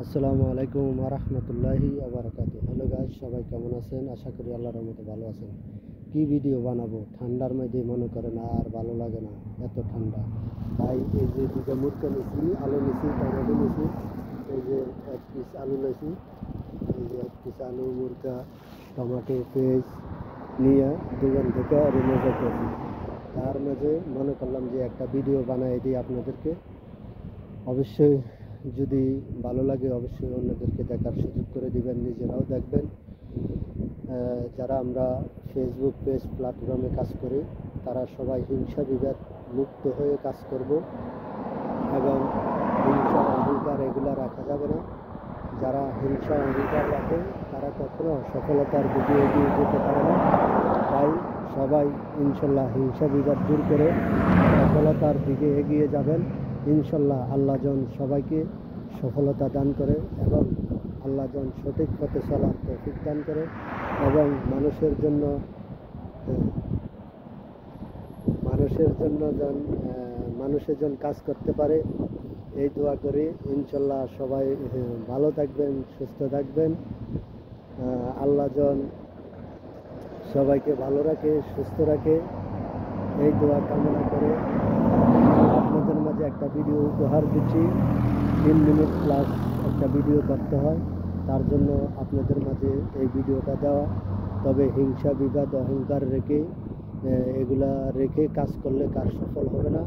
আসসালামু আলাইকুম ওয়া রাহমাতুল্লাহি ওয়া বারাকাতুহু। হ্যালো গাইস, সবাই কেমন আছেন? আশা করি আল্লাহর রহমতে ভালো আছেন। কি ভিডিও বানাবো? ঠান্ডার মধ্যে মনে করেন আর ভালো লাগে না, এত ঠান্ডা। তাই এই যে দুটো মুরগা নিছি, আলু নিছি, টমেটো নিছি, এই যে এক পিস আলু নিছি, এই যে এক পিস আলু, মুরগা, টমেটো, পেঁয়াজ নিয়ে দোকান থেকে রুমে যেতেছি। তার মাঝে মনে করলাম যে একটা ভিডিও বানাই দিই আপনাদেরকে। অবশ্যই যদি ভালো লাগে অবশ্যই অন্যদেরকে দেখার সুযোগ করে দিবেন, নিজেরাও দেখবেন। যারা আমরা ফেসবুক পেজ প্ল্যাটফর্মে কাজ করি তারা সবাই হিংসা বিভেদ মুক্ত হয়ে কাজ করব এবং হিংসা অহংকার এগুলো রাখা যাবে না। যারা হিংসা অহংকার রাখে তারা কখনো সফলতার দিকে এগিয়ে যেতে পারে না। তাই সবাই ইনশাল্লাহ হিংসা বিভেদ দূর করে সফলতার দিকে এগিয়ে যাবেন। ইনশাল্লাহ আল্লাহ জন সবাইকে সফলতা দান করে এবং আল্লাহ জন সঠিক পথে চলার তৌফিক দান করে এবং মানুষের জন্য মানুষের জন্য কাজ করতে পারে, এই দোয়া করি। ইনশাল্লাহ সবাই ভালো থাকবেন, সুস্থ থাকবেন। আল্লাহ জন সবাইকে ভালো রাখে, সুস্থ রাখে, এই দোয়া কামনা করে আপনাদের মাঝে একটা ভিডিও উপহার দিচ্ছি। 3 মিনিট প্লাস একটা ভিডিও করতে হয়, তার জন্য আপনাদের মাঝে এই ভিডিওটা দেওয়া। তবে হিংসা বিবাদ অহংকার এগুলা রেখে কাজ করলে কাজ সফল হবে না।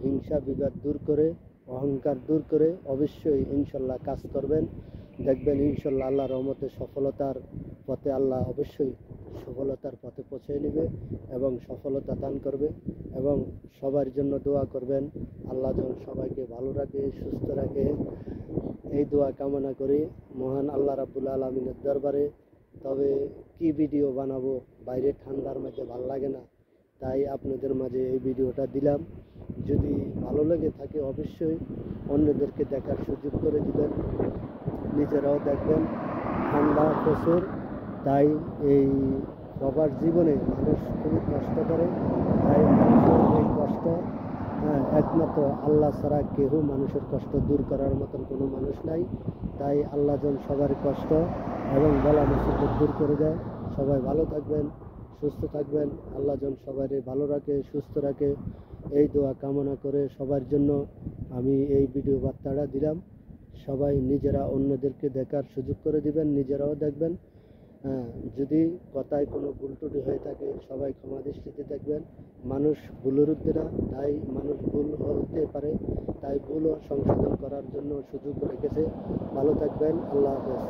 হিংসা বিবাদ দূর করে, অহংকার দূর করে অবশ্যই ইনশাল্লাহ কাজ করবেন, দেখবেন ইনশাল্লাহ আল্লাহ রহমতে সফলতার পথে আল্লাহ অবশ্যই সফলতার পথে পৌঁছে নেবে এবং সফলতা দান করবে। এবং সবার জন্য দোয়া করবেন, আল্লাহ যেন সবাইকে ভালো রাখে, সুস্থ রাখে, এই দোয়া কামনা করি মহান আল্লাহ রাব্বুল আলামিনের দরবারে। তবে কি ভিডিও বানাবো, বাইরে ঠান্ডার মধ্যে ভালো লাগে না, তাই আপনাদের মাঝে এই ভিডিওটা দিলাম। যদি ভালো লেগে থাকে অবশ্যই অন্যদেরকে দেখার সুযোগ করে দিবেন, নিজেরাও দেখবেন। ঠান্ডা প্রচুর, তাই এই সবার জীবনে মানুষ খুবই কষ্ট করে। তাই মানুষের এই কষ্ট একমাত্র আল্লাহ ছাড়া কেউ মানুষের কষ্ট দূর করার মতন কোনো মানুষ নাই। তাই আল্লাহ যেন সবার কষ্ট এবং বলা মুসিবত দূর করে দেয়। সবাই ভালো থাকবেন, সুস্থ থাকবেন, আল্লাহ যেন সবাই ভালো রাখে, সুস্থ রাখে, এই দোয়া কামনা করে সবার জন্য আমি এই ভিডিও বার্তাটা দিলাম। সবাই নিজেরা অন্যদেরকে দেখার সুযোগ করে দিবেন, নিজেরাও দেখবেন। যদি কথায় কোনো ভুল ত্রুটি হয়ে থাকে সবাই ক্ষমা দৃষ্টিতে দেখবেন। মানুষ ভুলের ঊর্ধ্বে না, তাই মানুষ ভুল হতে পারে, তাই ভুলও সংশোধন করার জন্য সুযোগ রেখেছে। ভালো থাকবেন, আল্লাহ হাফেজ।